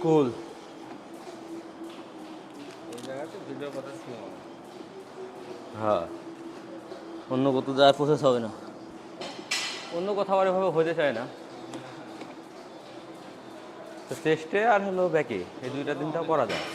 কুল হ্যাঁ, অন্য কোথাও যাওয়ার প্রসেস হবে না, অন্য কোথাও আর এভাবে হতে চায় না। তো চেস্টে আর হলো ব্যাকে এই দুইটা দিনটাও করা যায়।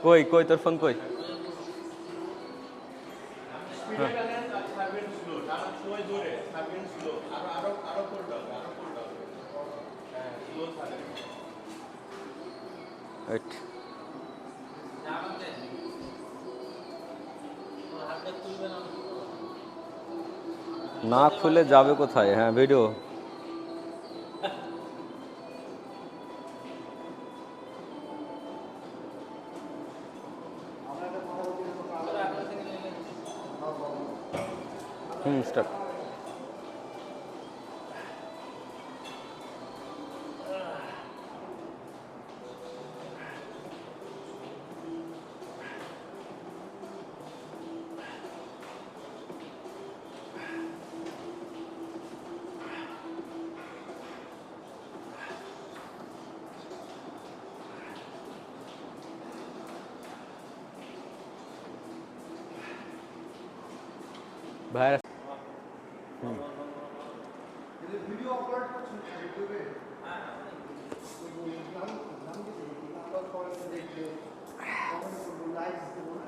কই কই তোর ফোন কই? না খুলে যাবে কোথায়? হ্যাঁ, ভিডিও স্টার্ট। ভাই ভিডিও আপলোড করছেন ইউটিউবে? হ্যাঁ, নাম দিতে আপলোড করে দেখলে কমেন্ট করব, লাইক দেব না।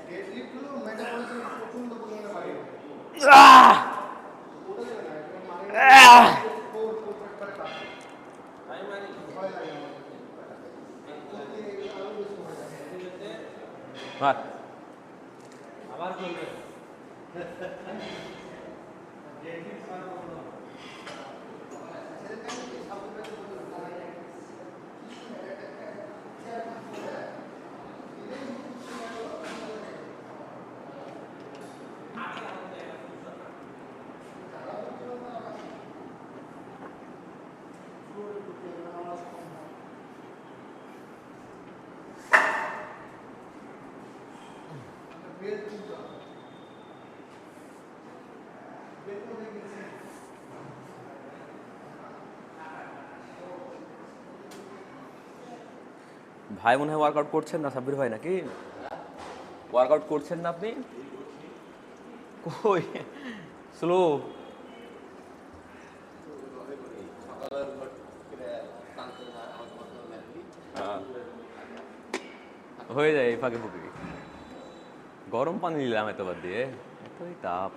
ডেডলিফটগুলো মেটাবলিজম প্রচন্ড পরিমাণে বাড়ে। আবার করবে ভাই মনে হয় ওয়ার্কআউট করছেন না সাব্বির ভাই, নাকি ওয়ার্কআউট করছেন না আপনি? কই স্লো হয়ে যায় এই ফাঁকে ফুঁকে। গরম পানি নিলাম এতবার দিয়ে, এতই তাপ।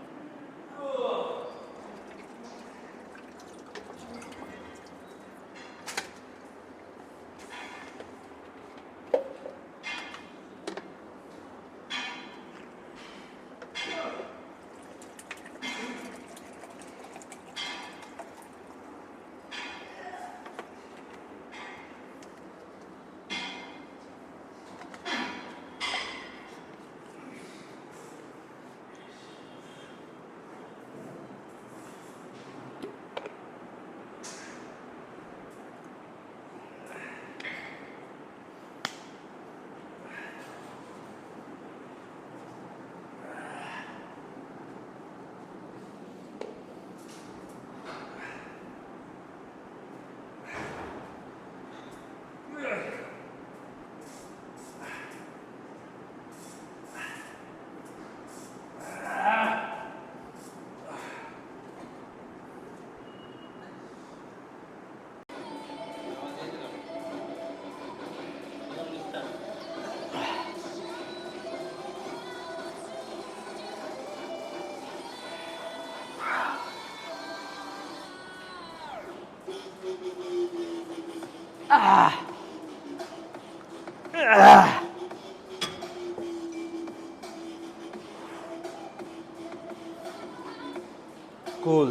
কুল।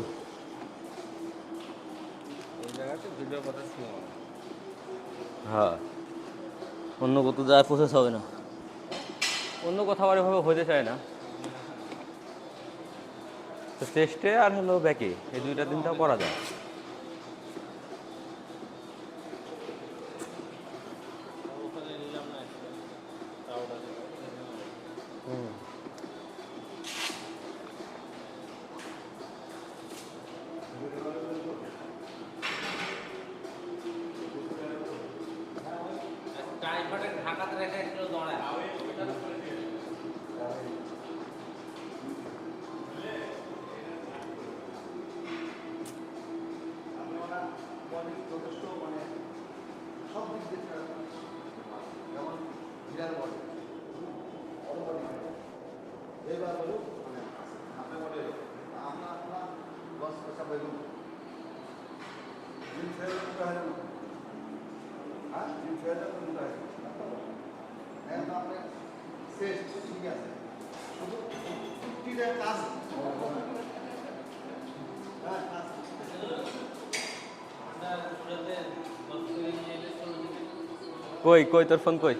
এই জায়গাতে ভিডিও কথা শুনো। হ্যাঁ, অন্য কোথাও যায় প্রসেস হবে না, অন্য কোথাও আর এভাবে হতে চায় না। তো চেস্টে আর হলো ব্যাকে এই দুইটা দিনটাও করা যায়। ওখানে নিলাম না তাওটা ড্রাইভারটা ঢাকাতে রেখে একটু দাঁড়ায়। যথেষ্ট মানে সব দিক দিয়ে যেমন বিড়াল বডি বড় বডি এবার হলো মানে আপনার বডি আমরা আপনার দশ পয়সা বেগুন জিম ছেড়ে হয় না। হ্যাঁ, জিম ছেড়ে হয় এখন আপনার শেষ ঠিক আছে, শুধু ফিফটিটা কাজ হ্যাঁ কাজ কই কই তোর ফোন কই?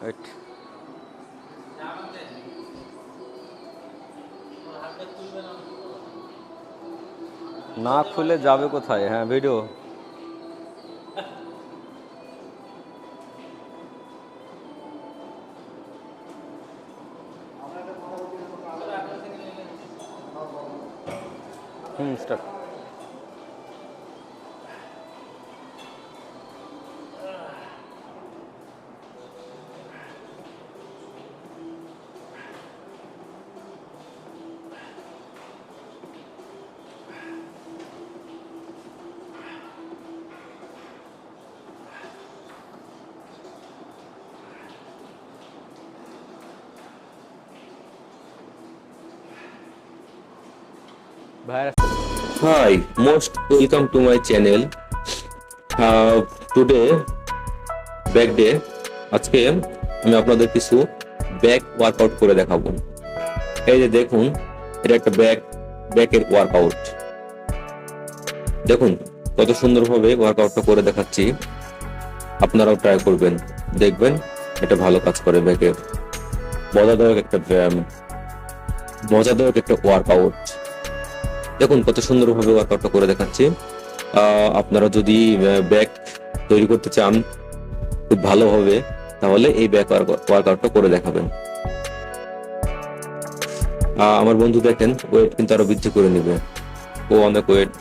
Wait. না খুলে যাবে কোথায়? হ্যাঁ, ভিডিও। স্টার্ট। ভাই Hi, most welcome to my channel. Today back day. আজকে আমি আপনাদের কিছু ব্যাক ওয়ার্কআউট করে দেখাবো। এই যে দেখুন, এটা একটা ব্যাকের ওয়ার্কআউট। দেখুন কত সুন্দরভাবে ওয়ার্কআউটটা করে দেখাচ্ছি, আপনারাও ট্রাই করবেন, দেখবেন এটা ভালো কাজ করে। ব্যাকের মজাদায়ক একটা ব্যায়াম, মজাদায়ক একটা ওয়ার্কআউট। দেখুন কত সুন্দরভাবে ওয়ার্কআউটটা করে দেখাচ্ছি। আপনারা যদি ব্যাক তৈরি করতে চান খুব ভালো হবে, তাহলে এই ব্যাক ওয়ার্কআউটটা করে দেখাবেন। আমার বন্ধু দেখেন ওয়েট কিন্তু আরো বৃদ্ধি করে নিবে, ও অনেক ওয়েট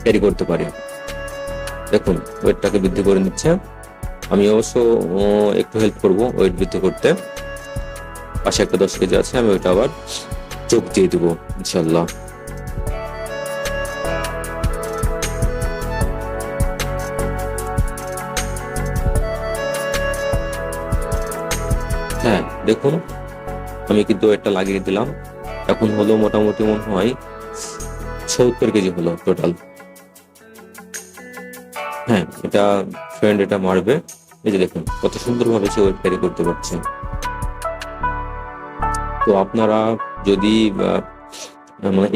ক্যারি করতে পারে। দেখুন ওয়েটটাকে বৃদ্ধি করে নিচ্ছে, আমি অবশ্য একটু হেল্প করবো ওয়েট বৃদ্ধি করতে। পাশে একটা 10 কেজি আছে, আমি ওইটা আবার যোগ দিয়ে দিব ইনশাল্লাহ। হ্যাঁ দেখুন, আমি কিন্তু ওয়েটটা লাগিয়ে দিলাম। এখন হলো মোটামুটি মনে হয় 70 কেজি হলো টোটাল। হ্যাঁ, এটা ফ্রেন্ড এটা মারবে। এই যে দেখুন কত সুন্দরভাবে সে ওয়েট ক্যারি করতে পারছে। তো আপনারা যদি মানে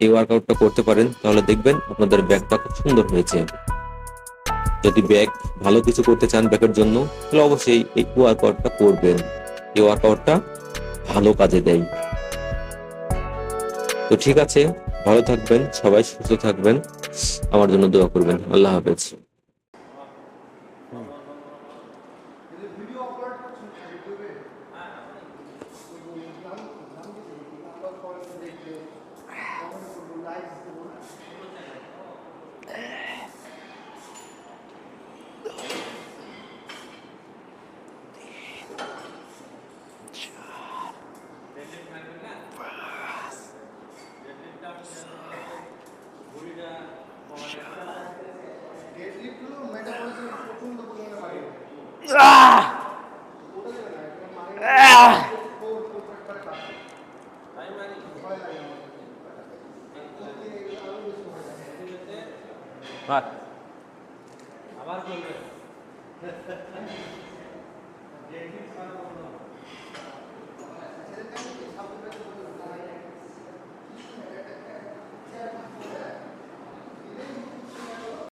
এই ওয়ার্কআউটটা করতে পারেন, তাহলে দেখবেন আপনাদের ব্যাকটা খুব সুন্দর হয়েছে। যদি ব্যাক ভালো কিছু করতে চান ব্যাকের জন্য, তাহলে অবশ্যই এই ওয়ার্কআউটটা করবেন। এই ওয়ার্কআউটটা ভালো কাজে দেয়। তো ঠিক আছে, ভালো থাকবেন, সবাই সুস্থ থাকবেন, আমার জন্য দোয়া করবেন। আল্লাহ হাফেজ। ভিডিও আপলোড করছেন ইউটিউবে দেখলে কমেন্ট করবো, লাইক দেবো। ডেডলিফট হলো মেটাবলিজম প্রচন্ড পরিমাণে বাড়িয়ে দেয়। ওটা দেবে না ভয় লাগে আমার। এগুলো আরো বেশি ভয় লাগে। হ্যাঁ আবার করবে ছেলের কাছে